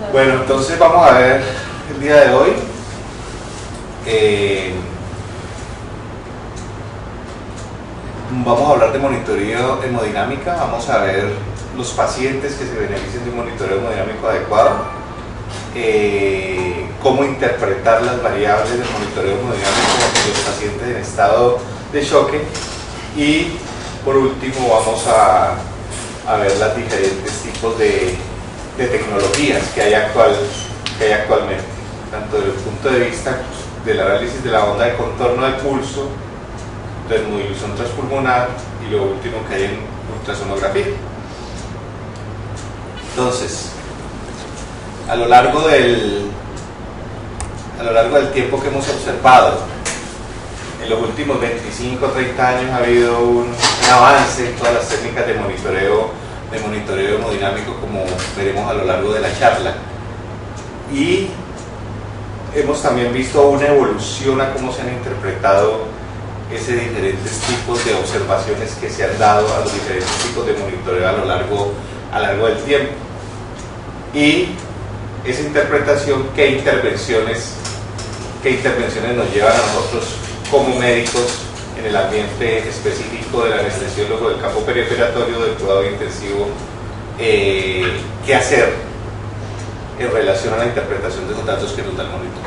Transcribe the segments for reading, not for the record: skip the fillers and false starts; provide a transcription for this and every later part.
Bueno, entonces vamos a ver el día de hoy. Vamos a hablar de monitoreo hemodinámica. Vamos a ver los pacientes que se benefician de un monitoreo hemodinámico adecuado, cómo interpretar las variables del monitoreo hemodinámico en los pacientes en estado de choque, y por último vamos a ver los diferentes tipos de tecnologías que hay actualmente, tanto desde el punto de vista del análisis de la onda de contorno del pulso, de modulación transpulmonar y lo último que hay en ultrasonografía. Entonces, a lo largo del tiempo que hemos observado, en los últimos 25 o 30 años ha habido un avance en todas las técnicas de monitoreo hemodinámico, como veremos a lo largo de la charla, y hemos también visto una evolución a cómo se han interpretado esos diferentes tipos de observaciones que se han dado a los diferentes tipos de monitoreo a lo largo del tiempo, y esa interpretación, qué intervenciones nos llevan a nosotros como médicos en el ambiente específico del anestesiólogo, del campo perioperatorio, del cuidado intensivo, qué hacer en relación a la interpretación de esos datos que nos da el monitor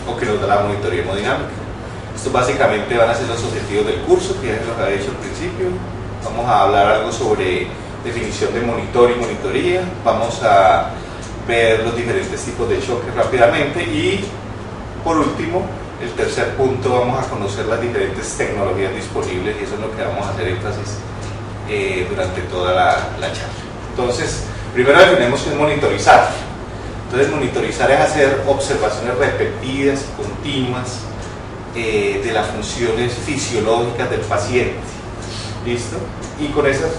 o que nos da la monitoría hemodinámica. Estos básicamente van a ser los objetivos del curso, que ya se los había dicho al principio. Vamos a hablar algo sobre definición de monitor y monitoría, vamos a ver los diferentes tipos de choque rápidamente, y por último, el tercer punto, vamos a conocer las diferentes tecnologías disponibles, y eso es lo que vamos a hacer énfasis durante toda la charla. Entonces, primero definimos qué es monitorizar. Entonces, monitorizar es hacer observaciones repetidas y continuas de las funciones fisiológicas del paciente. ¿Listo? Y con esas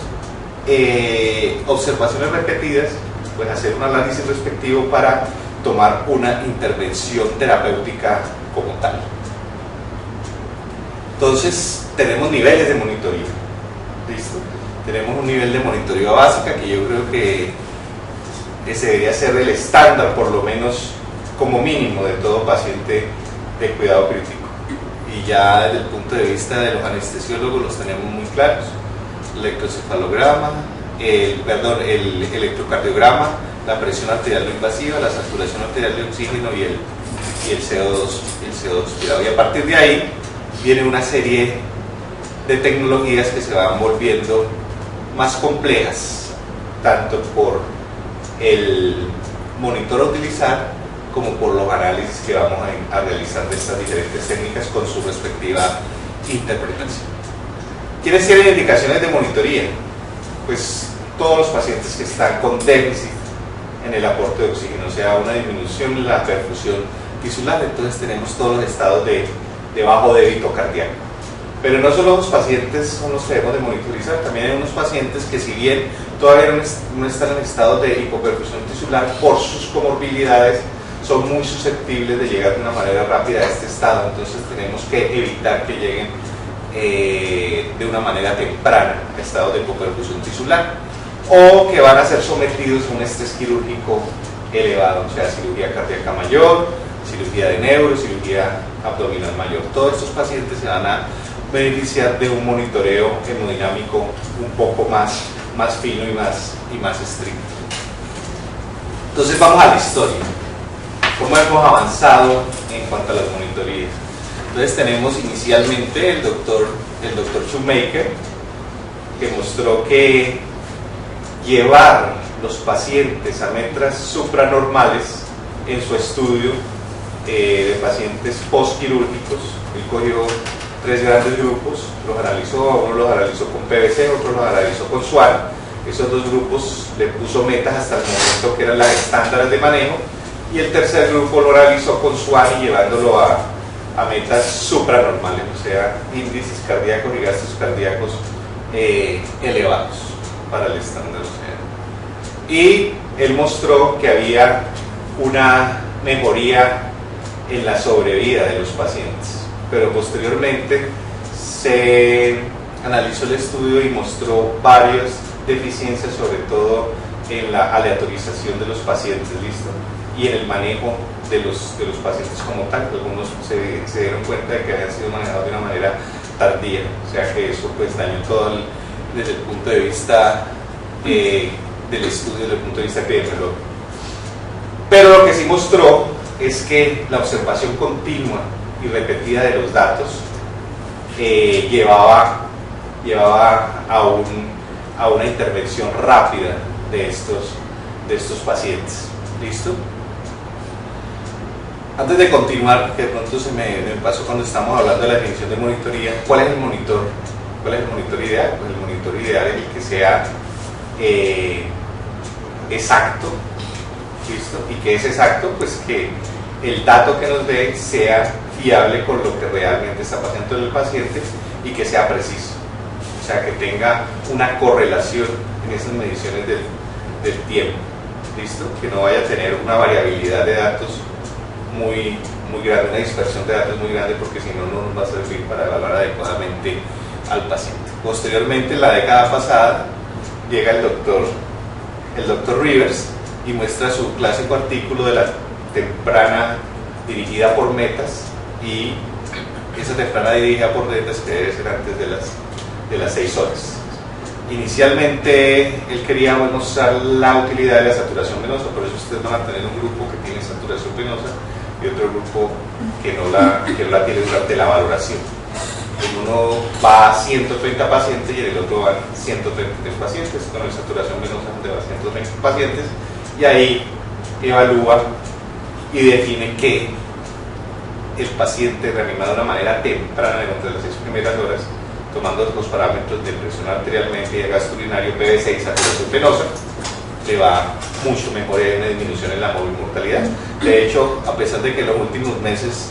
observaciones repetidas, pues hacer un análisis respectivo para tomar una intervención terapéutica como tal. Entonces, tenemos niveles de monitoría. ¿Listo? Tenemos un nivel de monitoría básica, que yo creo que ese debería ser el estándar, por lo menos como mínimo, de todo paciente de cuidado crítico. Y ya desde el punto de vista de los anestesiólogos los tenemos muy claros: el electrocefalograma, el electrocardiograma, la presión arterial no invasiva, la saturación arterial de oxígeno y el CO2 expirado. Y a partir de ahí viene una serie de tecnologías que se van volviendo más complejas, tanto por el monitor a utilizar como por los análisis que vamos a realizar de estas diferentes técnicas con su respectiva interpretación. ¿Quiénes tienen indicaciones de monitoría? Pues todos los pacientes que están con déficit en el aporte de oxígeno, o sea, una disminución en la perfusión tisular. Entonces tenemos todos los estados de bajo débito cardíaco. Pero no solo los pacientes son los que debemos de monitorizar, también hay unos pacientes que, si bien todavía no están en estado de hipoperfusión tisular, por sus comorbilidades son muy susceptibles de llegar de una manera rápida a este estado. Entonces tenemos que evitar que lleguen de una manera temprana a estado de hipoperfusión tisular, o que van a ser sometidos a un estrés quirúrgico elevado, o sea, cirugía cardíaca mayor, cirugía de neuro, cirugía abdominal mayor. Todos estos pacientes se van a beneficiar de un monitoreo hemodinámico un poco más fino y más estricto. Entonces vamos a la historia. ¿Cómo hemos avanzado en cuanto a las monitorías? Entonces tenemos inicialmente el doctor Shoemaker, que mostró que llevar los pacientes a metras supranormales en su estudio de pacientes postquirúrgicos, él cogió 3 grandes grupos, uno los analizó con PVC, otro los analizó con SWAR. Esos 2 grupos le puso metas hasta el momento que eran las estándares de manejo, y el tercer grupo lo realizó con SWAR y llevándolo a metas supranormales, o sea, índices cardíacos y gastos cardíacos elevados para el estándar. Y él mostró que había una mejoría en la sobrevida de los pacientes, pero posteriormente se analizó el estudio y mostró varias deficiencias, sobre todo en la aleatorización de los pacientes, ¿listo? Y en el manejo de los pacientes como tal. Algunos se dieron cuenta de que habían sido manejados de una manera tardía, o sea que eso pues dañó todo desde el punto de vista del estudio, desde el punto de vista epidemiológico. Pero lo que sí mostró es que la observación continua y repetida de los datos llevaba a una intervención rápida de estos pacientes. ¿Listo? Antes de continuar, que de pronto se me pasó cuando estamos hablando de la definición de monitoría, ¿cuál es el monitor? ¿Cuál es el monitor ideal? Pues el monitor ideal es el que sea exacto, ¿listo? ¿Y que es exacto? Pues que el dato que nos dé sea fiable con lo que realmente está pasando en el paciente y que sea preciso, o sea, que tenga una correlación en esas mediciones del tiempo, ¿listo? Que no vaya a tener una variabilidad de datos muy grande, una dispersión de datos muy grande, porque si no, no nos va a servir para evaluar adecuadamente al paciente. Posteriormente, en la década pasada, llega el doctor Rivers y muestra su clásico artículo de la temprana dirigida por metas, y esa temprana dirigida por metas que debe ser antes de las 6 horas. Inicialmente él quería mostrar la utilidad de la saturación venosa, por eso ustedes van a tener un grupo que tiene saturación venosa y otro grupo que no la tiene durante la valoración. En uno va a 130 pacientes y en el otro van 133 pacientes, con la saturación venosa donde va a 130 pacientes, y ahí evalúa y define que el paciente reanimado de una manera temprana durante las 6 primeras horas, tomando los parámetros de presión arterial media y gasto urinario, PV6 y saturación venosa, le va mucho mejor, hay una disminución en la mortalidad. De hecho, a pesar de que en los últimos meses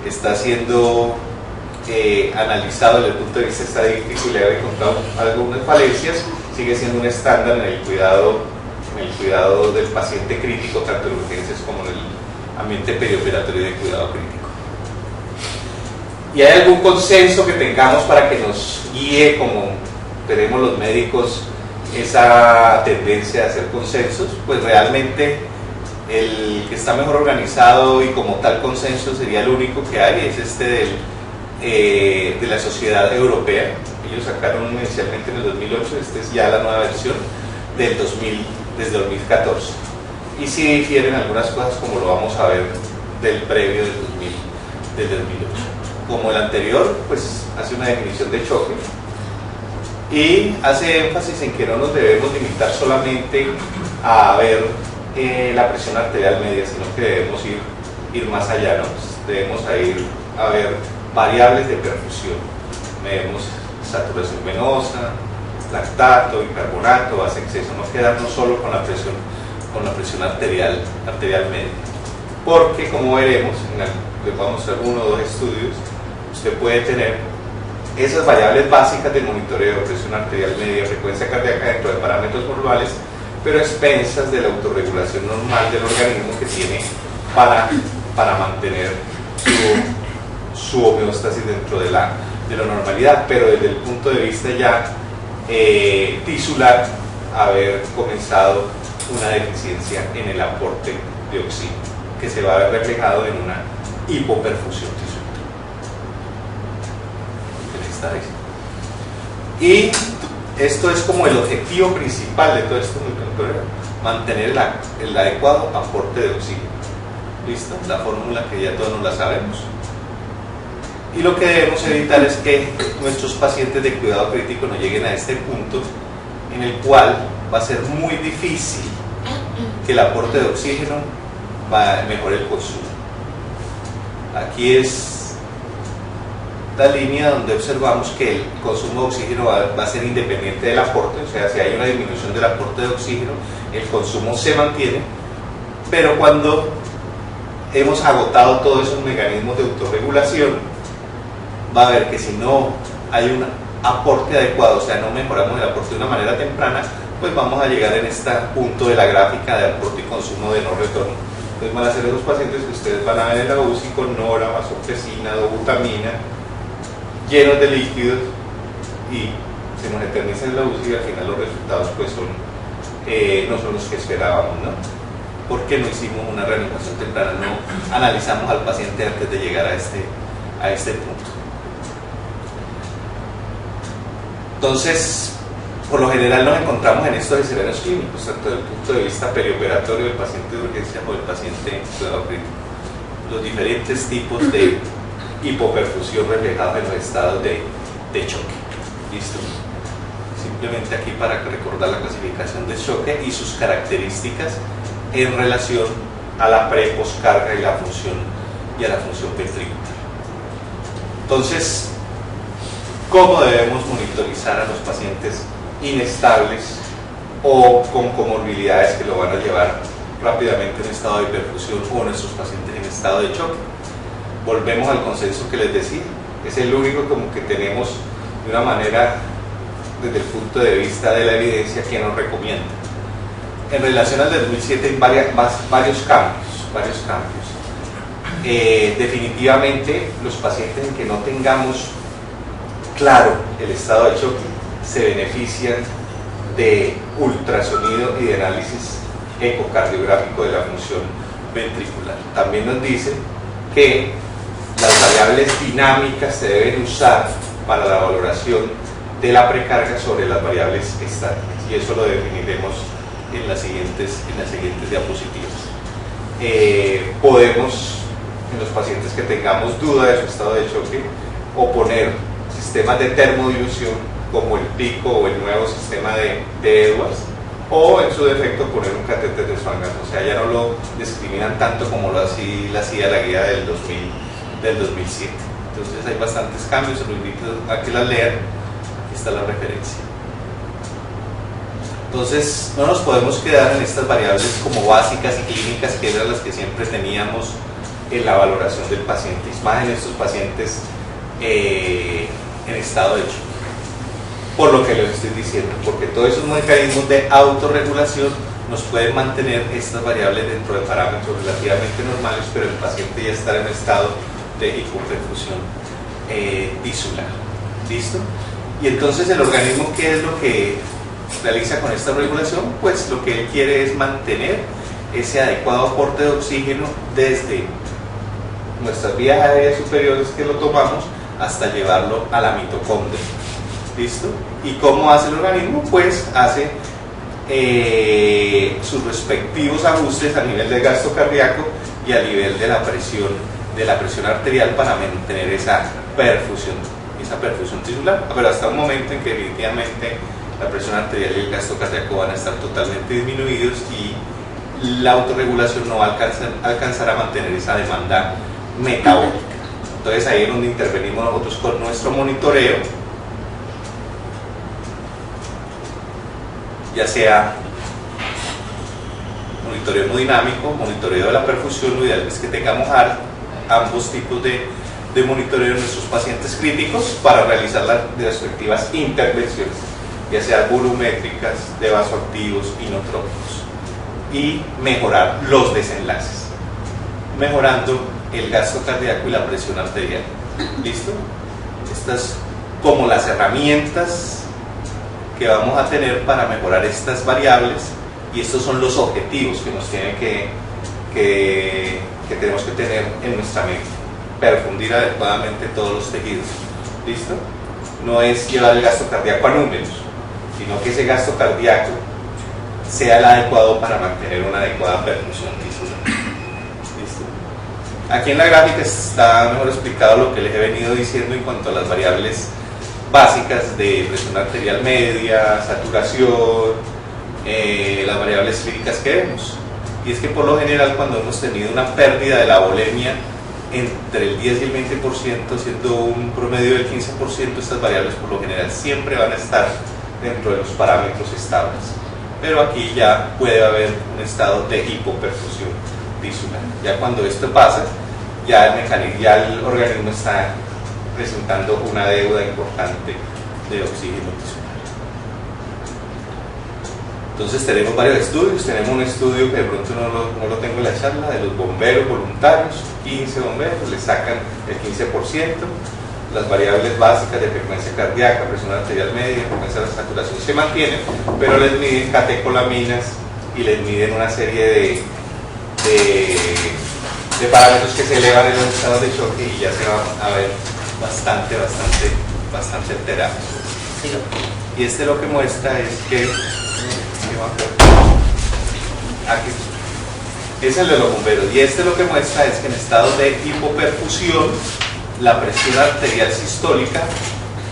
está siendo analizado desde el punto de vista estadístico y le ha encontrado algunas falencias, sigue siendo un estándar en el cuidado del paciente crítico, tanto en urgencias como en el ambiente perioperatorio de cuidado crítico. ¿Y hay algún consenso que tengamos para que nos guíe, como tenemos los médicos esa tendencia de hacer consensos? Pues realmente el que está mejor organizado y como tal consenso sería el único que hay, es este de la Sociedad Europea. Ellos sacaron inicialmente en el 2008, esta es ya la nueva versión desde 2014. Y sí difieren algunas cosas, como lo vamos a ver del previo del 2008. Como el anterior, pues hace una definición de choque y hace énfasis en que no nos debemos limitar solamente a ver la presión arterial media, sino que debemos ir más allá, ¿no? Debemos ir a ver variables de perfusión, medimos saturación venosa, lactato, bicarbonato, base exceso, no quedarnos solo con la presión arterial media, porque como veremos, les vamos a mostrar 1 o 2 estudios, usted puede tener esas variables básicas del monitoreo, presión arterial media, frecuencia cardíaca dentro de parámetros normales, pero a expensas de la autorregulación normal del organismo que tiene para mantener su homeostasis dentro de la normalidad, pero desde el punto de vista ya tisular, haber comenzado una deficiencia en el aporte de oxígeno, que se va a ver reflejado en una hipoperfusión tisular. Y esto es como el objetivo principal de todo esto, mantener el adecuado aporte de oxígeno. ¿Listo? La fórmula que ya todos nos la sabemos. Y lo que debemos evitar es que nuestros pacientes de cuidado crítico no lleguen a este punto en el cual va a ser muy difícil que el aporte de oxígeno mejore el consumo. Aquí es la línea donde observamos que el consumo de oxígeno va a ser independiente del aporte, o sea, si hay una disminución del aporte de oxígeno, el consumo se mantiene, pero cuando hemos agotado todos esos mecanismos de autorregulación, va a ver que si no hay un aporte adecuado, o sea, no mejoramos el aporte de una manera temprana, pues vamos a llegar en este punto de la gráfica de aporte y consumo de no retorno. Entonces van a ser esos pacientes que ustedes van a ver en la UCI con nora, vasopresina, dobutamina, llenos de líquidos, y se nos eterniza en la UCI y al final los resultados pues no son los que esperábamos, ¿no? ¿Por qué no hicimos una reanimación temprana? No analizamos al paciente antes de llegar a este punto. Entonces, por lo general nos encontramos en estos escenarios clínicos, tanto desde el punto de vista perioperatorio del paciente de urgencia o del paciente cuidado crítico. Los diferentes tipos de hipoperfusión reflejados en los estados de choque. ¿Listo? Simplemente aquí para recordar la clasificación de choque y sus características en relación a la pre-poscarga y a la función ventricular. Entonces, ¿cómo debemos monitorizar a los pacientes inestables o con comorbilidades que lo van a llevar rápidamente en estado de hiperfusión o nuestros pacientes en estado de choque? Volvemos al consenso que les decía, es el único como que tenemos de una manera desde el punto de vista de la evidencia que nos recomienda. En relación al 2007 hay varios cambios. Definitivamente los pacientes en que no tengamos claro el estado de choque se benefician de ultrasonido y de análisis ecocardiográfico de la función ventricular. También nos dice que las variables dinámicas se deben usar para la valoración de la precarga sobre las variables estáticas, y eso lo definiremos en las siguientes diapositivas. Podemos, en los pacientes que tengamos duda de su estado de choque, oponer sistemas de termodilución como el PICO o el nuevo sistema de Edwards, o en su defecto poner un catéter de Swan-Ganz. O sea, ya no lo discriminan tanto como lo hacía la guía del 2007. Entonces hay bastantes cambios, los invito a que las lean. Aquí está la referencia. Entonces no nos podemos quedar en estas variables como básicas y clínicas, que eran las que siempre teníamos en la valoración del paciente, más en estos pacientes en estado de choque. Por lo que les estoy diciendo, porque todos esos mecanismos de autorregulación nos pueden mantener estas variables dentro de parámetros relativamente normales, pero el paciente ya está en estado de hipoperfusión tisular. ¿Listo? Y entonces el organismo, ¿qué es lo que realiza con esta regulación? Pues lo que él quiere es mantener ese adecuado aporte de oxígeno desde nuestras vías aéreas superiores que lo tomamos hasta llevarlo a la mitocondria. ¿Listo? ¿Y cómo hace el organismo? Pues hace sus respectivos ajustes a nivel del gasto cardíaco y a nivel de la presión arterial para mantener esa perfusión tisular, pero hasta un momento en que definitivamente la presión arterial y el gasto cardíaco van a estar totalmente disminuidos y la autorregulación no va a alcanzar a mantener esa demanda metabólica. Entonces ahí es donde intervenimos nosotros con nuestro monitoreo, ya sea monitoreo hemodinámico, monitoreo de la perfusión. Lo ideal es que tengamos ambos tipos de monitoreo de nuestros pacientes críticos para realizar las respectivas intervenciones, ya sea volumétricas, de vasoactivos, inotrópicos, y mejorar los desenlaces, mejorando el gasto cardíaco y la presión arterial. ¿Listo? Estas como las herramientas que vamos a tener para mejorar estas variables, y estos son los objetivos que nos tienen que tenemos que tener en nuestra mente: perfundir adecuadamente todos los tejidos. ¿Listo? No es llevar el gasto cardíaco a números, sino que ese gasto cardíaco sea el adecuado para mantener una adecuada perfusión tisular. ¿Listo? Aquí en la gráfica está mejor explicado lo que les he venido diciendo en cuanto a las variables básicas de presión arterial media, saturación, las variables clínicas que vemos. Y es que por lo general, cuando hemos tenido una pérdida de la volemia entre el 10 y el 20%, siendo un promedio del 15%, estas variables por lo general siempre van a estar dentro de los parámetros estables. Pero aquí ya puede haber un estado de hipoperfusión tisular. Ya cuando esto pasa, ya el organismo está presentando una deuda importante de oxígeno tisular. Entonces tenemos varios estudios. Tenemos un estudio que de pronto no lo tengo en la charla, de los bomberos voluntarios. 15 bomberos, le sacan el 15%, las variables básicas de frecuencia cardíaca, presión arterial media, frecuencia de saturación se mantienen, pero les miden catecolaminas y les miden una serie de parámetros que se elevan en los estados de choque y ya se van a ver bastante alterados. Y lo que muestra es que aquí es el de los bomberos, y lo que muestra es que en estados de hipoperfusión la presión arterial sistólica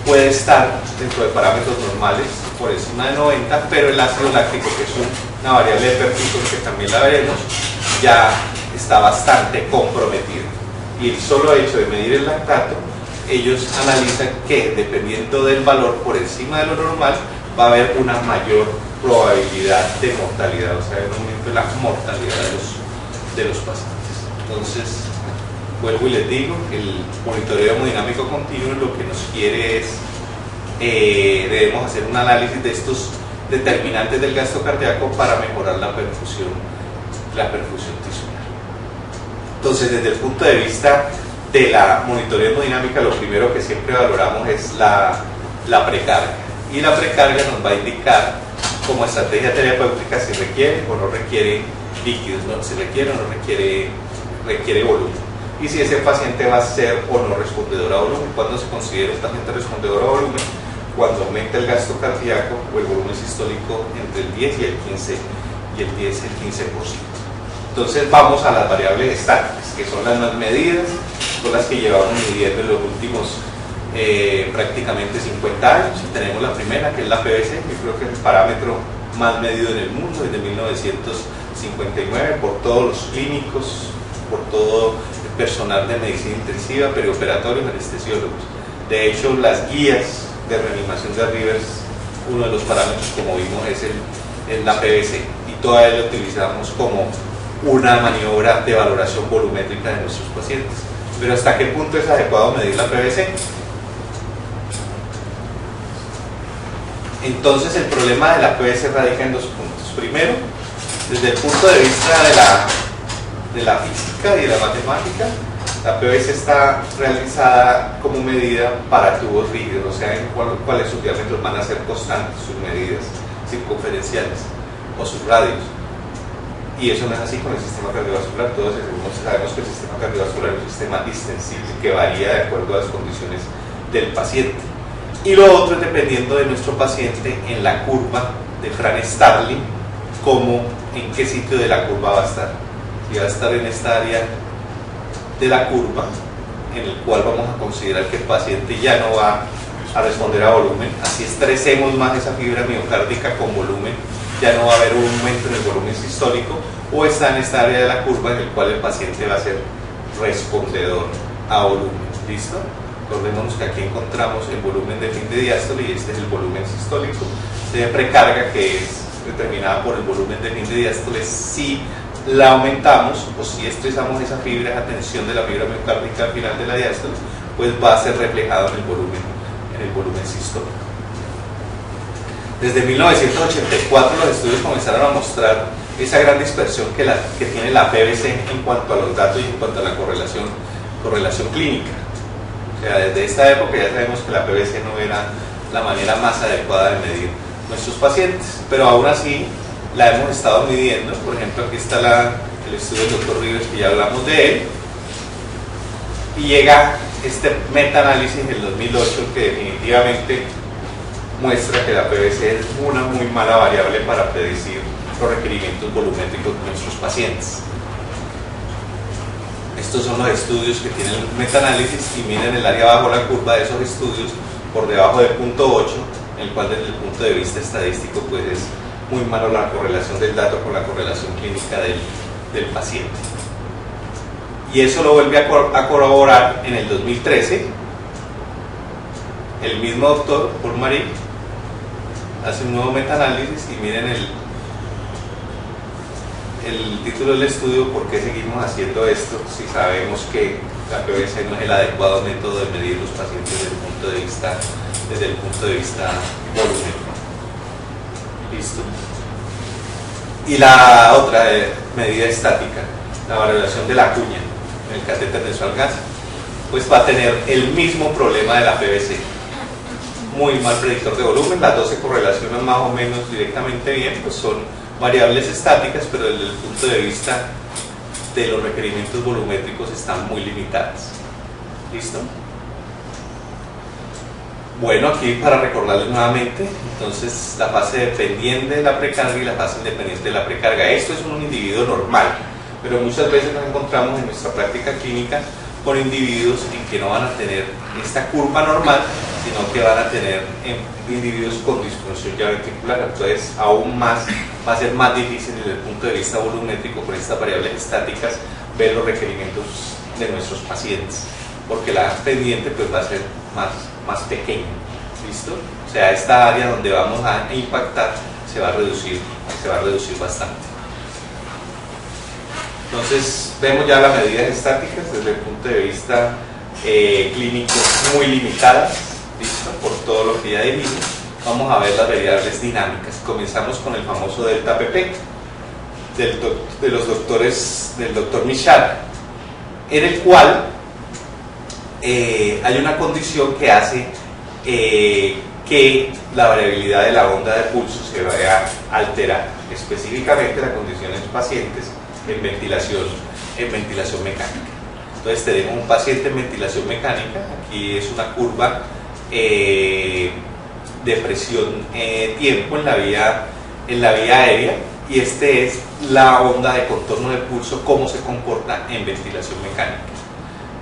puede estar dentro de parámetros normales por encima de 90, pero el ácido láctico, que es una variable de perfusión que también la veremos, ya está bastante comprometido. Y el solo hecho de medir el lactato, ellos analizan que dependiendo del valor por encima de lo normal va a haber una mayor probabilidad de mortalidad, o sea, un aumento de la mortalidad de los pacientes. Entonces, vuelvo y les digo, el monitoreo hemodinámico continuo lo que nos quiere es, debemos hacer un análisis de estos determinantes del gasto cardíaco para mejorar la perfusión tisular. Entonces, desde el punto de vista de la monitoreo hemodinámica, lo primero que siempre valoramos es la precarga, y la precarga nos va a indicar como estrategia terapéutica si requiere o no requiere líquidos, ¿no? Si requiere o no requiere volumen, y si ese paciente va a ser o no respondedor a volumen. ¿Cuándo se considera un paciente respondedor a volumen? Cuando aumenta el gasto cardíaco o el volumen sistólico entre el 10 y el 15%. Entonces vamos a las variables estáticas, que son las más medidas, son las que llevamos midiendo en los últimos prácticamente 50 años. Y tenemos la primera, que es la PVC, que creo que es el parámetro más medido en el mundo desde 1959 por todos los clínicos, por todo el personal de medicina intensiva, perioperatorio, anestesiólogos. De hecho, las guías de reanimación de Rivers, uno de los parámetros, como vimos, es la PVC, y todavía la utilizamos como una maniobra de valoración volumétrica de nuestros pacientes. Pero ¿hasta qué punto es adecuado medir la PVC? Entonces, el problema de la PVC radica en dos puntos. Primero, desde el punto de vista de la física y de la matemática, la PVC está realizada como medida para tubos rígidos, o sea, en cuáles sus diámetros van a ser constantes, sus medidas circunferenciales o sus radios. Y eso no es así con el sistema cardiovascular. Todos sabemos que el sistema cardiovascular es un sistema distensible que varía de acuerdo a las condiciones del paciente. Y lo otro es dependiendo de nuestro paciente en la curva de Fran-Starling, en qué sitio de la curva va a estar. Si va a estar en esta área de la curva, en el cual vamos a considerar que el paciente ya no va a responder a volumen, así estresemos más esa fibra miocárdica con volumen, ya no va a haber un aumento en el volumen sistólico, o está en esta área de la curva en el cual el paciente va a ser respondedor a volumen. ¿Listo? Recordémonos que aquí encontramos el volumen de fin de diástole y este es el volumen sistólico de precarga, que es determinada por el volumen de fin de diástole. Si la aumentamos o si estresamos esa fibra, esa tensión de la fibra miocárdica al final de la diástole, pues va a ser reflejado en el volumen sistólico. Desde 1984 los estudios comenzaron a mostrar esa gran dispersión que tiene la PVC en cuanto a los datos y en cuanto a la correlación clínica. O sea, desde esta época ya sabemos que la PVC no era la manera más adecuada de medir nuestros pacientes, pero aún así la hemos estado midiendo. Por ejemplo, aquí está el estudio del Dr. Rivers, que ya hablamos de él, y llega este metaanálisis en el 2008 que definitivamente muestra que la PVC es una muy mala variable para predecir los requerimientos volumétricos de nuestros pacientes. Estos son los estudios que tienen el metaanálisis, y miren el área bajo la curva de esos estudios por debajo de 0.8, en el cual desde el punto de vista estadístico pues es muy malo la correlación del dato con la correlación clínica del paciente. Y eso lo vuelve a corroborar en el 2013 el mismo doctor Paul Marie, hace un nuevo metaanálisis, y miren el título del estudio: ¿por qué seguimos haciendo esto si sabemos que la PVC no es el adecuado método de medir los pacientes desde el punto de vista volumétrico? ¿Listo? Y la otra medida estática, la valoración de la cuña en el catéter nasal gas. pues va a tener el mismo problema de la PVC. Muy mal predictor de volumen, las dos se correlacionan más o menos directamente bien, pues son variables estáticas, pero desde el punto de vista de los requerimientos volumétricos están muy limitadas. ¿Listo? Bueno, aquí para recordarles nuevamente, entonces la fase dependiente de la precarga y la fase independiente de la precarga. Esto es un individuo normal, pero muchas veces nos encontramos en nuestra práctica clínica con individuos en que no van a tener esta curva normal, sino que van a tener individuos con disfunción ya ventricular. Entonces aún más va a ser más difícil desde el punto de vista volumétrico con estas variables estáticas ver los requerimientos de nuestros pacientes, porque la pendiente pues va a ser más pequeña. ¿Listo? O sea, esta área donde vamos a impactar se va a reducir bastante. Entonces vemos ya las medidas estáticas desde el punto de vista clínico muy limitadas, ¿listo? Por todo lo que ya dijimos. Vamos a ver las variables dinámicas. Comenzamos con el famoso delta PP del doctor Michaud, en el cual hay una condición que hace que la variabilidad de la onda de pulso se vaya a alterar. Específicamente la condición en pacientes en ventilación mecánica. Entonces tenemos un paciente en ventilación mecánica, aquí es una curva de presión tiempo en la vía aérea, y este es la onda de contorno de pulso, cómo se comporta en ventilación mecánica.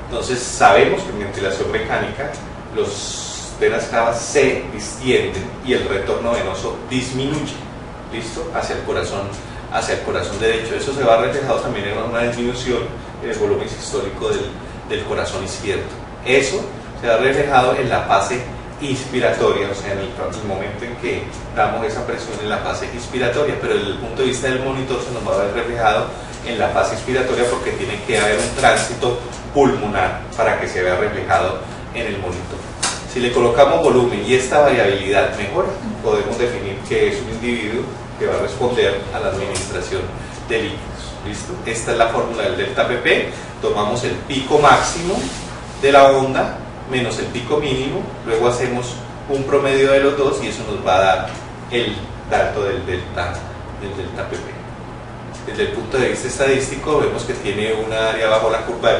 Entonces sabemos que en ventilación mecánica los venas cavas se distienden y el retorno venoso disminuye, ¿listo? Hacia el corazón derecho. Eso se va reflejado también en una disminución en el volumen sistólico del corazón izquierdo. Eso se va reflejado en la fase inspiratoria, o sea, en el momento en que damos esa presión en la fase inspiratoria, pero desde el punto de vista del monitor se nos va a ver reflejado en la fase inspiratoria, porque tiene que haber un tránsito pulmonar para que se vea reflejado en el monitor. Si le colocamos volumen y esta variabilidad mejora, podemos definir que es un individuo que va a responder a la administración de líquidos. ¿Listo? Esta es la fórmula del delta PP. Tomamos el pico máximo de la onda menos el pico mínimo, luego hacemos un promedio de los dos y eso nos va a dar el dato del delta PP. Desde el punto de vista estadístico vemos que tiene una área bajo la curva de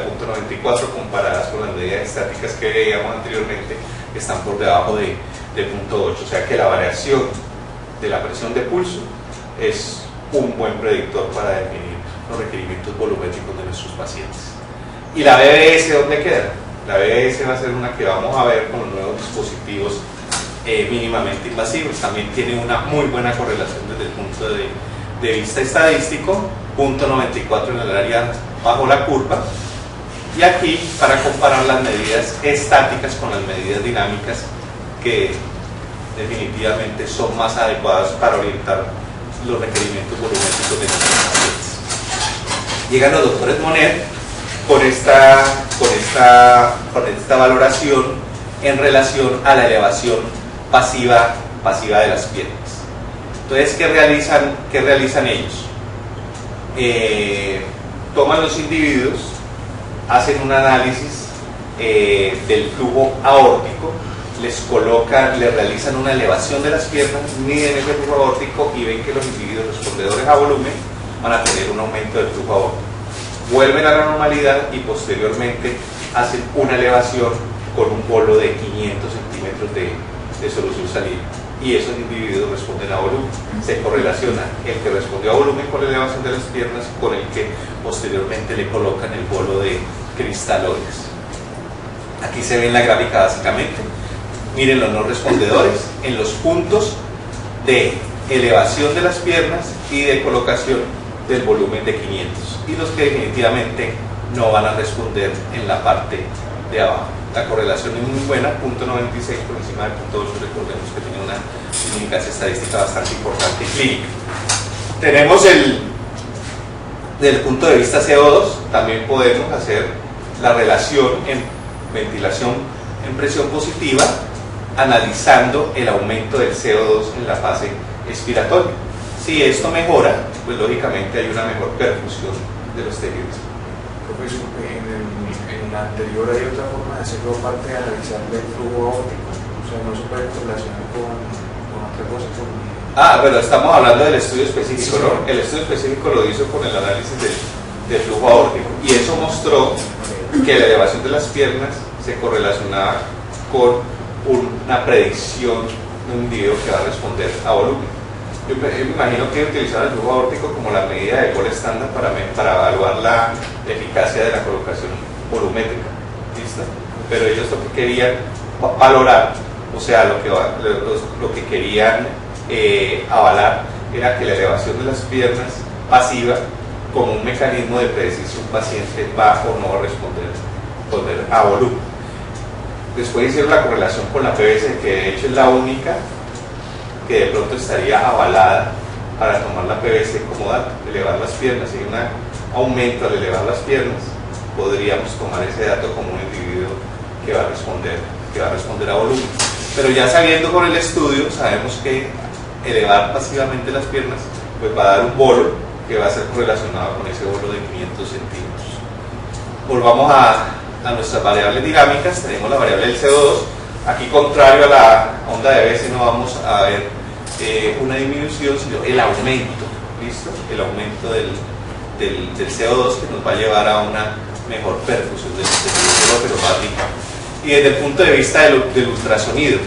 0.94 comparadas con las medidas estáticas que veíamos anteriormente, que están por debajo de 0.8, o sea que la variación de la presión de pulso es un buen predictor para definir los requerimientos volumétricos de nuestros pacientes. ¿Y la BBS dónde queda? La BBS va a ser una que vamos a ver con los nuevos dispositivos mínimamente invasivos. También tiene una muy buena correlación desde el punto de vista estadístico, 0.94 en el área bajo la curva. Y aquí, para comparar las medidas estáticas con las medidas dinámicas, que definitivamente son más adecuadas para orientar los requerimientos volumétricos de nuestros pacientes. Llegan los doctores Monet con esta valoración en relación a la elevación pasiva de las piernas. Entonces, ¿qué realizan ellos? Toman los individuos, hacen un análisis del flujo aórtico, les realizan una elevación de las piernas, miden ese flujo aórtico y ven que los individuos respondedores a volumen van a tener un aumento del flujo aórtico. Vuelven a la normalidad y posteriormente hacen una elevación con un bolo de 500 centímetros de solución salina, y esos individuos responden a volumen. Se correlaciona el que respondió a volumen con la elevación de las piernas con el que posteriormente le colocan el bolo de cristaloides. Aquí se ve en la gráfica básicamente. Miren los no respondedores en los puntos de elevación de las piernas y de colocación del volumen de 500, y los que definitivamente no van a responder en la parte de abajo. La correlación es muy buena, 0.96 por encima del 0.8, recordemos que tiene una significancia estadística bastante importante y clínica. Tenemos desde el punto de vista CO2, también podemos hacer la relación en ventilación en presión positiva, analizando el aumento del CO2 en la fase expiratoria. Si esto mejora, pues lógicamente hay una mejor perfusión de los tejidos. Profe, disculpe, en la anterior hay otra forma de hacerlo aparte de analizar el flujo aórtico, o sea, no se puede relacionar con otra cosa. Bueno, estamos hablando del estudio específico, sí, ¿no? El estudio específico lo hizo con el análisis del flujo aórtico y eso mostró que la elevación de las piernas se correlacionaba con una predicción de un individuo que va a responder a volumen. Yo me imagino que utilizaron el flujo aórtico como la medida de gol estándar para evaluar la eficacia de la colocación volumétrica, ¿listo? Pero ellos lo que querían valorar, o sea, lo que querían avalar era que la elevación de las piernas pasiva como un mecanismo de predecir si un paciente va o no va a responder a volumen. Después hicieron la correlación con la PVC, que de hecho es la única que de pronto estaría avalada para tomar la PVC como dato, elevar las piernas. Si hay un aumento al elevar las piernas, podríamos tomar ese dato como un individuo que va a responder a volumen. Pero ya sabiendo con el estudio, sabemos que elevar pasivamente las piernas pues va a dar un bolo que va a ser correlacionado con ese bolo de 500 centímetros. Volvamos a nuestras variables dinámicas. Tenemos la variable del CO2. Aquí, contrario a la onda de Bézet, no vamos a ver una disminución, sino el aumento, ¿listo? El aumento del CO2 que nos va a llevar a una mejor perfusión del sistema, pero más rica. Y desde el punto de vista del ultrasonido,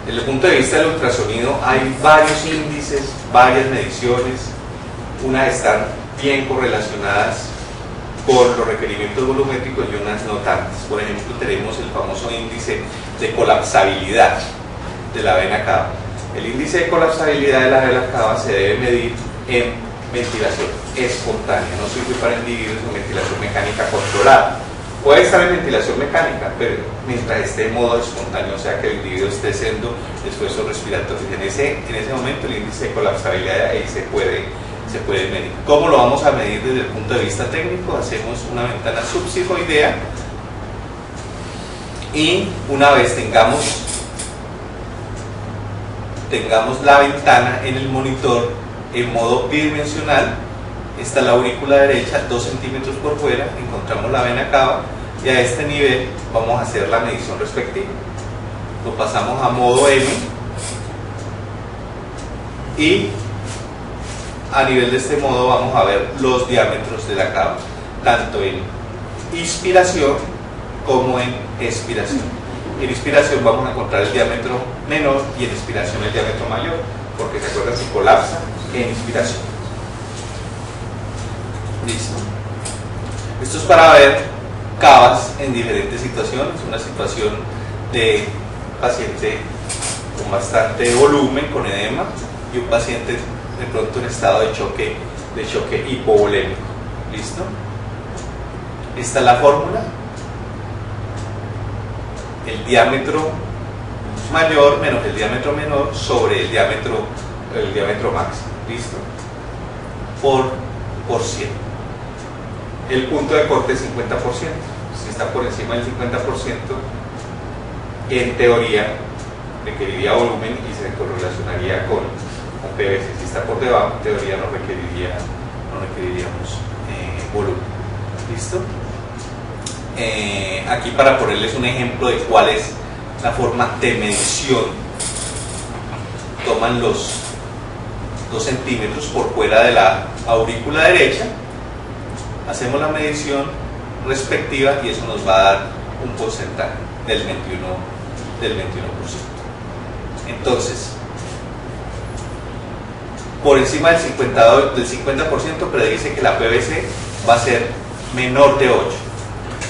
desde el punto de vista del ultrasonido hay varios índices, varias mediciones. Unas están bien correlacionadas con los requerimientos volumétricos y unas no tantas. Por ejemplo, tenemos el famoso índice de colapsabilidad de la vena cava. El índice de colapsabilidad de la vena cava se debe medir en ventilación espontánea, no sirve para individuos con ventilación mecánica controlada. Puede estar en ventilación mecánica, pero mientras esté en modo espontáneo, o sea que el individuo esté haciendo esfuerzos respiratorios. En ese momento el índice de colapsabilidad ahí se puede medir. ¿Cómo lo vamos a medir desde el punto de vista técnico? Hacemos una ventana subsifoidea y una vez tengamos la ventana en el monitor en modo bidimensional, esta es la aurícula derecha, 2 centímetros por fuera, encontramos la vena cava y a este nivel vamos a hacer la medición respectiva. Lo pasamos a modo M y a nivel de este modo vamos a ver los diámetros de la cava, tanto en inspiración como en expiración. En inspiración vamos a encontrar el diámetro menor y en expiración el diámetro mayor, porque se acuerdan que colapsa en inspiración. Listo. Esto es para ver cavas en diferentes situaciones. Una situación de paciente con bastante volumen, con edema, y un paciente de pronto en estado de choque hipovolémico. ¿Listo? Esta es la fórmula. El diámetro mayor menos el diámetro menor sobre el diámetro máximo. ¿Listo? Por 100. El punto de corte es 50%. Si está por encima del 50%, en teoría requeriría volumen y se correlacionaría con PVC. Si está por debajo, en teoría no requeriríamos volumen. ¿Listo? Aquí para ponerles un ejemplo de cuál es la forma de medición. Toman los 2 centímetros por fuera de la aurícula derecha, hacemos la medición respectiva y eso nos va a dar un porcentaje del 21%. Entonces, por encima del 50% predice que la PVC va a ser menor de 8.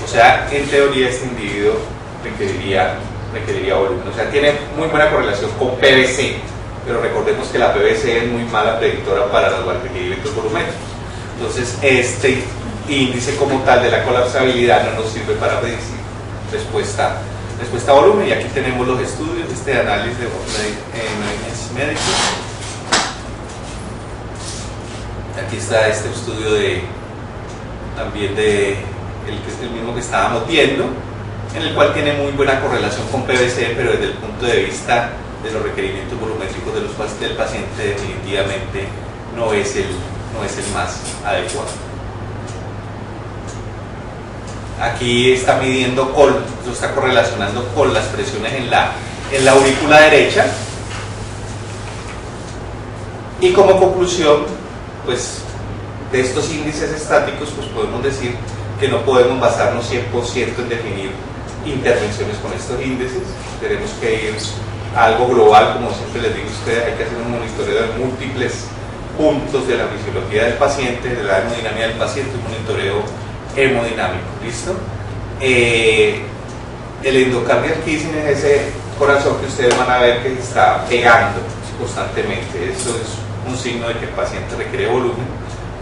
O sea, en teoría este individuo requeriría volumen. O sea, tiene muy buena correlación con PVC, pero recordemos que la PVC es muy mala predictora para los requerimientos volumétricos. Entonces, este índice como tal de la colapsabilidad no nos sirve para predecir respuesta a volumen. Y aquí tenemos los estudios, este análisis de emergencias médicas. Aquí está este estudio también el mismo que estábamos viendo, en el cual tiene muy buena correlación con PVC, pero desde el punto de vista de los requerimientos volumétricos del paciente definitivamente no es el más adecuado. Aquí está midiendo lo está correlacionando con las presiones en la aurícula derecha. Y como conclusión, pues, de estos índices estáticos, pues podemos decir que no podemos basarnos 100% en definir intervenciones con estos índices. Tenemos que ir a algo global, como siempre les digo a ustedes, hay que hacer un monitoreo de múltiples puntos de la fisiología del paciente, de la hemodinámica del paciente, un monitoreo hemodinámico, ¿listo? El endocardial kissing es ese corazón que ustedes van a ver que se está pegando constantemente. Eso es un signo de que el paciente requiere volumen.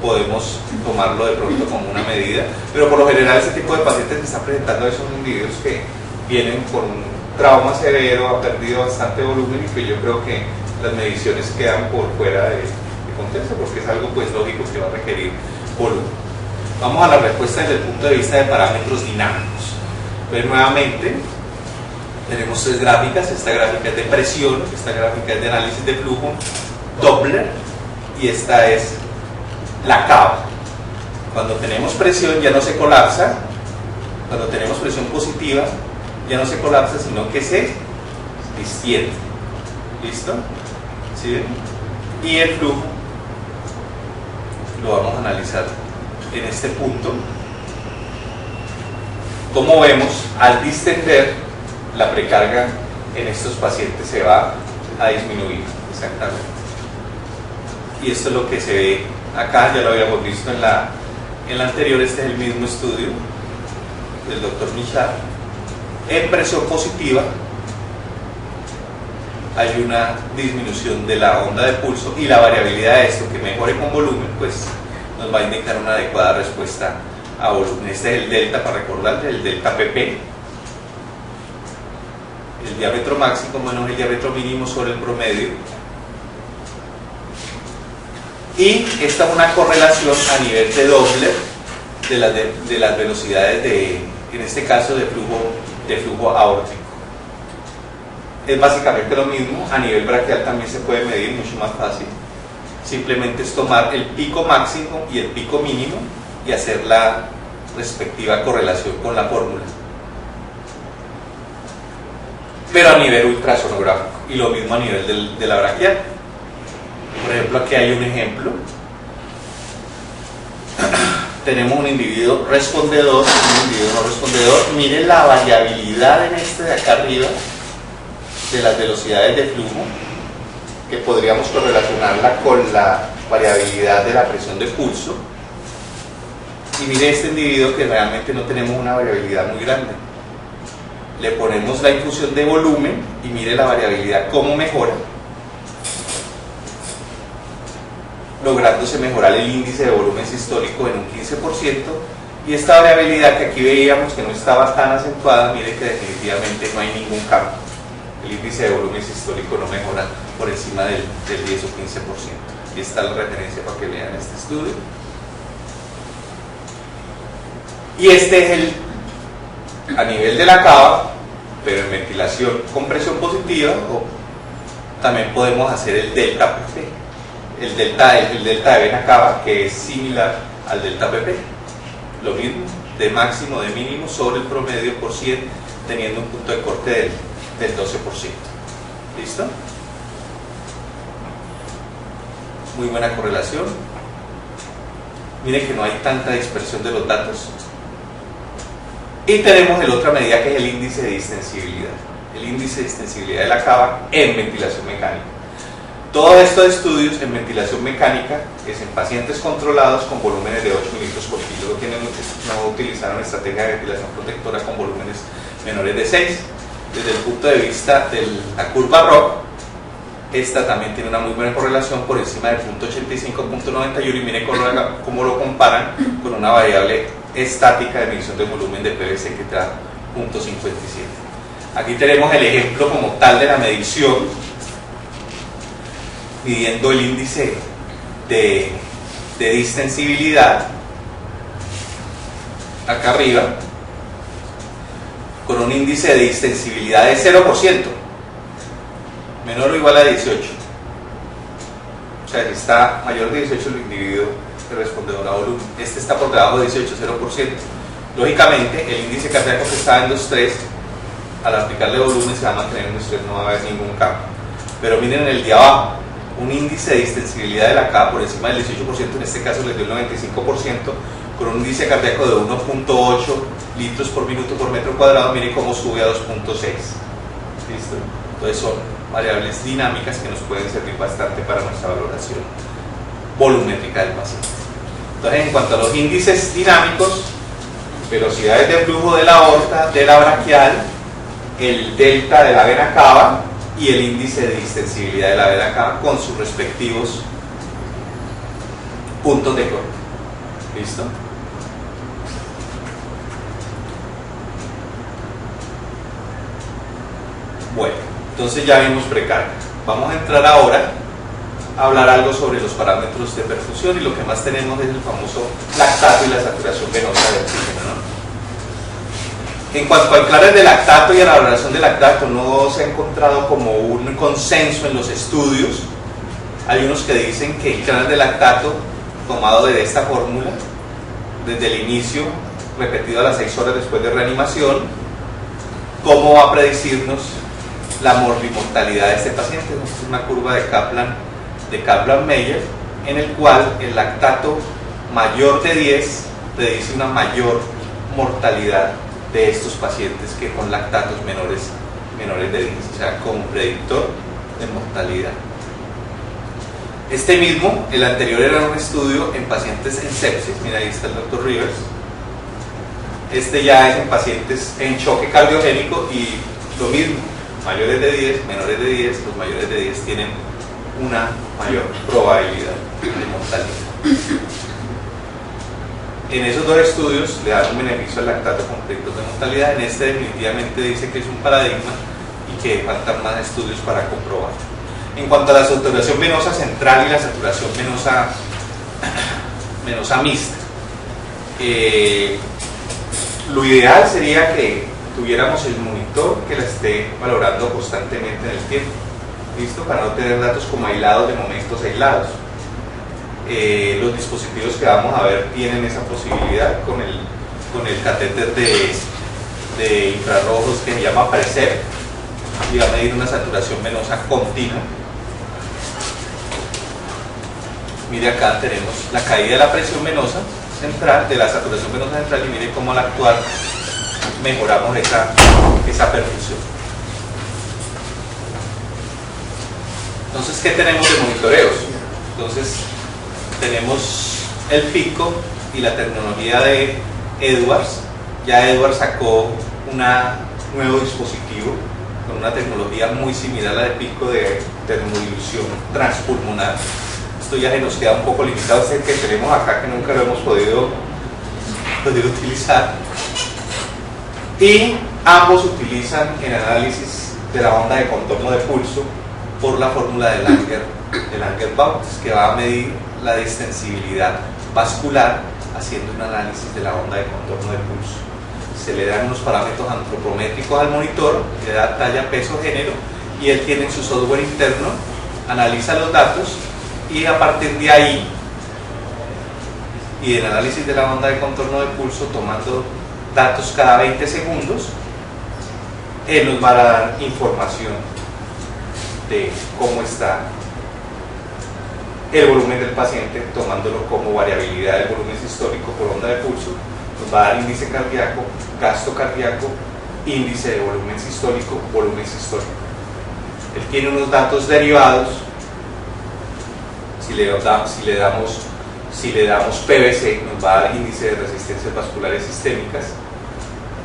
Podemos tomarlo de pronto como una medida, pero por lo general este tipo de pacientes que están presentando son individuos que vienen por un trauma severo, han perdido bastante volumen y que yo creo que las mediciones quedan por fuera de contexto, porque es algo pues lógico que va a requerir volumen. Vamos a la respuesta desde el punto de vista de parámetros dinámicos. Pues nuevamente tenemos tres gráficas. Esta gráfica es de presión, esta gráfica es de análisis de flujo Doppler y esta es la cava. Cuando tenemos presión ya no se colapsa, cuando tenemos presión positiva ya no se colapsa, sino que se distiende. ¿Listo? ¿Sí ven? Y el flujo lo vamos a analizar en este punto. Como vemos, al distender, la precarga en estos pacientes se va a disminuir. Exactamente. Y esto es lo que se ve acá, ya lo habíamos visto en la anterior. Este es el mismo estudio del doctor Michard. En presión positiva hay una disminución de la onda de pulso, y la variabilidad de esto, que mejore con volumen, pues nos va a indicar una adecuada respuesta a volumen. Este es el delta, para recordarles, el delta PP, el diámetro máximo menos el diámetro mínimo sobre el promedio. Y esta es una correlación a nivel de Doppler de las velocidades en este caso de flujo aórtico. Es básicamente lo mismo. A nivel braquial también se puede medir mucho más fácil. Simplemente es tomar el pico máximo y el pico mínimo y hacer la respectiva correlación con la fórmula. Pero a nivel ultrasonográfico, y lo mismo a nivel de la braquial. Por ejemplo, aquí hay un ejemplo. Tenemos un individuo respondedor, un individuo no respondedor. Miren la variabilidad en este de acá arriba de las velocidades de flujo, que podríamos correlacionarla con la variabilidad de la presión de pulso. Y mire este individuo que realmente no tenemos una variabilidad muy grande. Le ponemos la infusión de volumen y mire la variabilidad cómo mejora, lográndose mejorar el índice de volumen sistólico en un 15%, y esta variabilidad que aquí veíamos que no estaba tan acentuada, mire que definitivamente no hay ningún cambio. El índice de volumen sistólico no mejora por encima del 10 o 15%. Y está la referencia para que vean este estudio. Y este es a nivel de la cava, pero en ventilación con presión positiva, o también podemos hacer el delta PP. El delta de vena cava, que es similar al delta PP. Lo mismo, de máximo, de mínimo, sobre el promedio por 100, teniendo un punto de corte del 12%. ¿Listo? Muy buena correlación. Miren que no hay tanta dispersión de los datos. Y tenemos la otra medida, que es el índice de distensibilidad. El índice de distensibilidad de la cava en ventilación mecánica. Todo esto de estudios en ventilación mecánica es en pacientes controlados con volúmenes de 8 mililitros por kilo. No utilizaron estrategia de ventilación protectora con volúmenes menores de 6. Desde el punto de vista de la curva ROC, esta también tiene una muy buena correlación por encima del punto 85, punto 91, y miren cómo lo comparan con una variable estática de medición de volumen de PVC que da punto 57. Aquí tenemos el ejemplo como tal de la medición, midiendo el índice de distensibilidad acá arriba, con un índice de distensibilidad de 0%, menor o igual a 18. O sea, si está mayor de 18 el individuo respondedor a volumen. Este está por debajo de 18, 0%. Lógicamente, el índice cardíaco que está en 2.3, al aplicarle volumen se va a mantener en 2.3, no va a haber ningún cambio. Pero miren en el de abajo, un índice de distensibilidad de la cava por encima del 18%, en este caso les dio el 95%, con un índice cardíaco de 1.8 litros por minuto por metro cuadrado, miren cómo sube a 2.6. ¿Listo? Entonces son variables dinámicas que nos pueden servir bastante para nuestra valoración volumétrica del paciente. Entonces, en cuanto a los índices dinámicos, velocidades de flujo de la aorta, de la braquial, el delta de la vena cava y el índice de distensibilidad de la vena cava con sus respectivos puntos de corte. ¿Listo? Bueno, entonces ya vimos precarga. Vamos a entrar ahora a hablar algo sobre los parámetros de perfusión, y lo que más tenemos es el famoso lactato y la saturación venosa del oxígeno, ¿no? En cuanto al clares de lactato y a la valoración de lactato, no se ha encontrado como un consenso en los estudios. Hay unos que dicen que el clares de lactato tomado de esta fórmula desde el inicio, repetido a las 6 horas después de reanimación, ¿cómo va a predecirnos la morbimortalidad de este paciente? Es una curva de Kaplan-Meier, en el cual el lactato mayor de 10 predice una mayor mortalidad de estos pacientes que con lactatos menores de 10, o sea, como predictor de mortalidad. Este mismo, el anterior era un estudio en pacientes en sepsis, mira ahí está el doctor Rivers. Este ya es en pacientes en choque cardiogénico y lo mismo, mayores de 10, menores de 10, los mayores de 10 tienen una mayor probabilidad de mortalidad. En esos dos estudios le dan un beneficio al lactato con predictos de mortalidad. En este definitivamente dice que es un paradigma y que faltan más estudios para comprobar. En cuanto a la saturación venosa central y la saturación venosa mixta, lo ideal sería que tuviéramos el monitor que la esté valorando constantemente en el tiempo, ¿listo? Para no tener datos como aislados de momentos aislados. Los dispositivos que vamos a ver tienen esa posibilidad con el catéter de infrarrojos que se llama PRESEP, y va a medir una saturación venosa continua. Mire, acá tenemos la caída de la presión venosa central, de la saturación venosa central, y mire cómo al actuar mejoramos esa perfusión. Entonces, ¿qué tenemos de monitoreos? Entonces, tenemos el PICO y la tecnología de Edwards. Ya Edwards sacó un nuevo dispositivo con una tecnología muy similar a la de PICO de termodilución transpulmonar. Esto ya se nos queda un poco limitado, es el que tenemos acá, que nunca lo hemos podido utilizar. Y ambos utilizan el análisis de la onda de contorno de pulso por la fórmula de Langer-Bautis, que va a medir la distensibilidad vascular haciendo un análisis de la onda de contorno de pulso. Se le dan unos parámetros antropométricos al monitor, le da talla, peso, género, y él tiene en su software interno, analiza los datos, y a partir de ahí y del análisis de la onda de contorno de pulso, tomando datos cada 20 segundos, él nos va a dar información de cómo está el volumen del paciente, tomándolo como variabilidad del volumen sistólico por onda de pulso. Nos va a dar índice cardíaco, gasto cardíaco, índice de volumen sistólico, volumen sistólico. Él tiene unos datos derivados. Si le damos PVC, nos va a dar índice de resistencias vasculares sistémicas,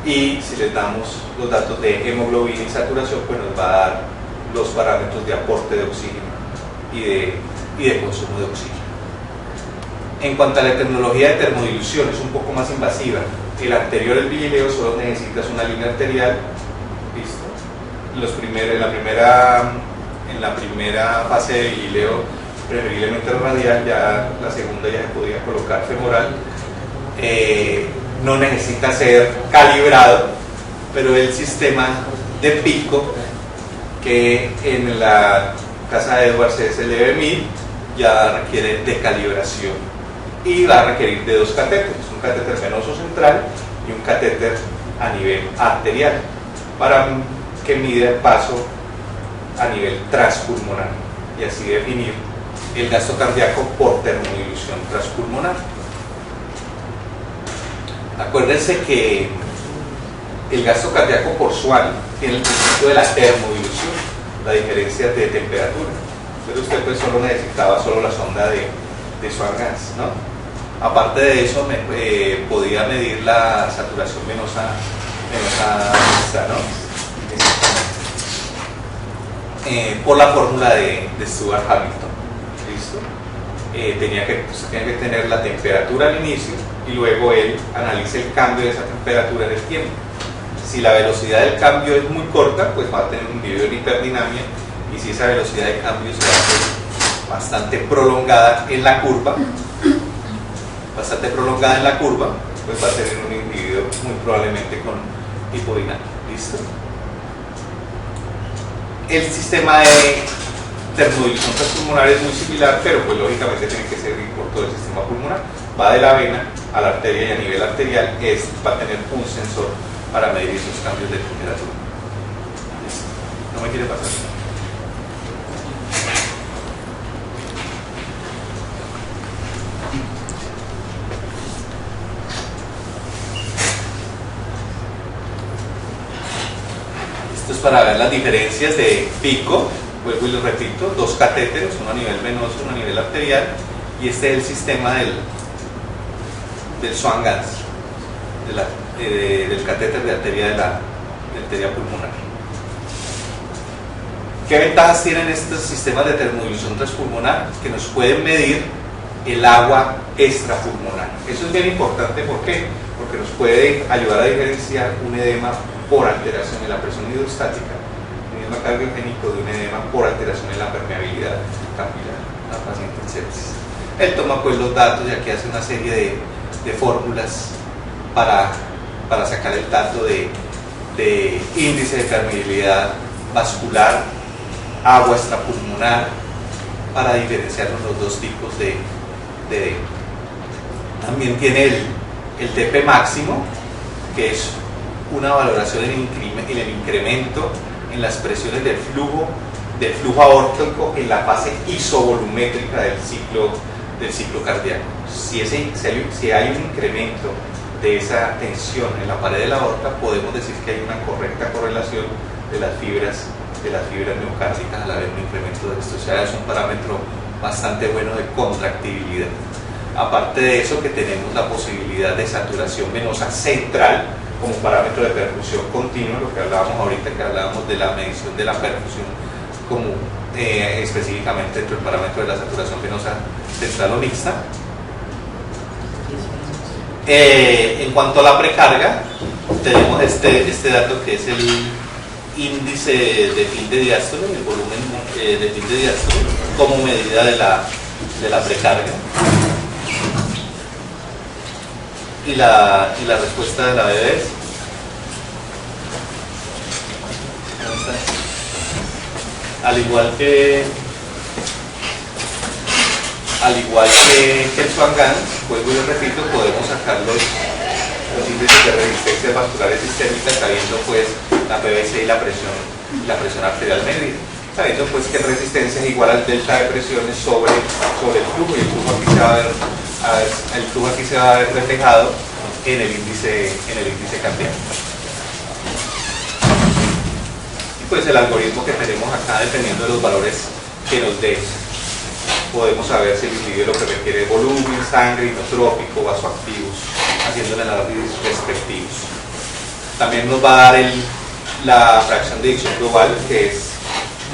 y si le damos los datos de hemoglobina y saturación, pues nos va a dar los parámetros de aporte de oxígeno y de consumo de oxígeno. En cuanto a la tecnología de termodilución, es un poco más invasiva. El anterior, el Vigileo, solo necesitas una línea arterial, ¿listo? En la primera fase de Vigileo, preferiblemente radial, ya la segunda ya se podía colocar femoral. No necesita ser calibrado, pero el sistema de PICO, que en la casa de Edwards es el EB1000, ya requiere de calibración y va a requerir de dos catéteres, un catéter venoso central y un catéter a nivel arterial para que mida el paso a nivel transpulmonar y así definir el gasto cardíaco por termodilución transpulmonar. Acuérdense que el gasto cardíaco por Swan tiene el principio de la termodilución, la diferencia de temperatura. Pero usted pues solo necesitaba solo la sonda de Swan-Ganz, ¿no? Aparte de eso, podía medir la saturación venosa mixta, ¿no? Por la fórmula de Stuart Hamilton. ¿Listo? Tenía que tener la temperatura al inicio y luego él analiza el cambio de esa temperatura en el tiempo. Si la velocidad del cambio es muy corta, pues va a tener un individuo en hiperdinamia, y si esa velocidad de cambio se hace bastante prolongada en la curva, pues va a tener un individuo muy probablemente con hipodinamia. ¿Listo? El sistema de termodilución transpulmonar es muy similar, pero pues lógicamente tiene que ser por todo el sistema pulmonar. Va de la vena a la arteria y a nivel arterial va a tener un sensor para medir esos cambios de temperatura. ¿Listo? ¿No me quiere pasar? Esto es para ver las diferencias de pico. Vuelvo y lo repito, dos catéteres, uno a nivel venoso, uno a nivel arterial, y este es el sistema del Swan-Ganz, del catéter de arteria pulmonar. ¿Qué ventajas tienen estos sistemas de termodilución transpulmonar? Que nos pueden medir el agua extrapulmonar. Eso es bien importante, ¿por qué? Porque nos puede ayudar a diferenciar un edema por alteración en la presión hidrostática, cardiogénico de un edema por alteración en la permeabilidad capilar, la paciente en sepsis. Él toma pues los datos y aquí hace una serie de fórmulas para sacar el dato de índice de permeabilidad vascular, agua extrapulmonar, para diferenciar los dos tipos de edema. También tiene el TP máximo, que es una valoración en el incremento en las presiones del flujo aórtico en la fase isovolumétrica del ciclo cardíaco. Si hay un incremento de esa tensión en la pared de la aorta, podemos decir que hay una correcta correlación de las fibras miocárdicas al haber un incremento de esto. O sea, es un parámetro bastante bueno de contractibilidad. Aparte de eso, que tenemos la posibilidad de saturación venosa central como parámetro de perfusión continua, lo que hablábamos ahorita, que hablábamos de la medición de la perfusión como específicamente dentro del parámetro de la saturación venosa central o mixta. En cuanto a la precarga, tenemos este dato que es el índice de fin de diástole, el volumen de fin de diástole como medida de la precarga. Y la respuesta de la BB es al igual que el Swan-Ganz, pues yo repito, podemos sacar los índices de resistencia vasculares sistémicas sabiendo pues la PVC y la presión arterial media, sabiendo pues que resistencia es igual al delta de presiones sobre el flujo, y el flujo aquí se va a ver reflejado en el índice cardíaco. Y pues el algoritmo que tenemos acá, dependiendo de los valores que nos dé, podemos saber si el individuo lo que requiere es volumen, sangre, inotrópico, vasoactivos, haciendo el análisis respectivos. También nos va a dar la fracción de eyección global, que es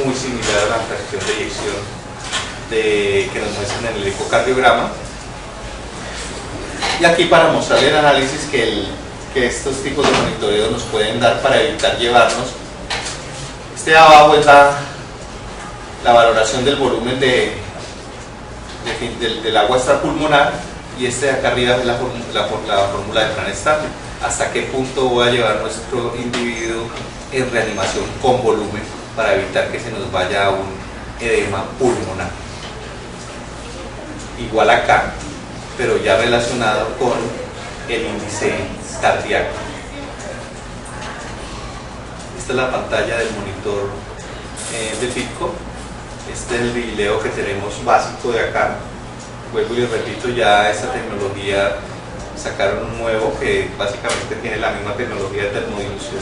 muy similar a la fracción de eyección que nos muestran en el ecocardiograma. Y aquí para mostrarle el análisis que estos tipos de monitoreo nos pueden dar para evitar llevarnos. Este de abajo es la valoración del volumen del agua extrapulmonar, y este de acá arriba es la fórmula de Fran-Starling. Hasta qué punto voy a llevar nuestro individuo en reanimación con volumen para evitar que se nos vaya a un edema pulmonar. Igual acá, pero ya relacionado con el índice cardíaco. Esta es la pantalla del monitor de pico. Este es el vigileo que tenemos básico de acá. Vuelvo y les repito, ya esta tecnología sacaron un nuevo que básicamente tiene la misma tecnología de termodilución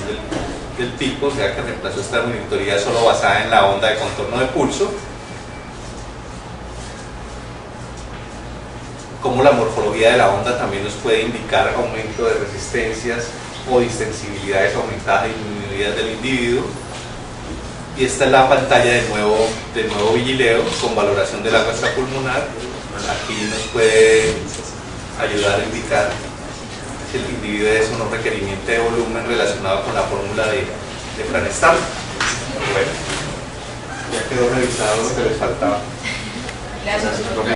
del pico, o sea que reemplazó esta monitoría solo basada en la onda de contorno de pulso. Como la morfología de la onda también nos puede indicar aumento de resistencias o distensibilidades aumentadas y disminuidas del individuo. Y esta es la pantalla del nuevo vigileo con valoración del agua extrapulmonar. Aquí nos puede ayudar a indicar si el individuo es un requerimiento de volumen relacionado con la fórmula de Fran-Stahl. Bueno, ya quedó revisado lo que les faltaba. Gracias.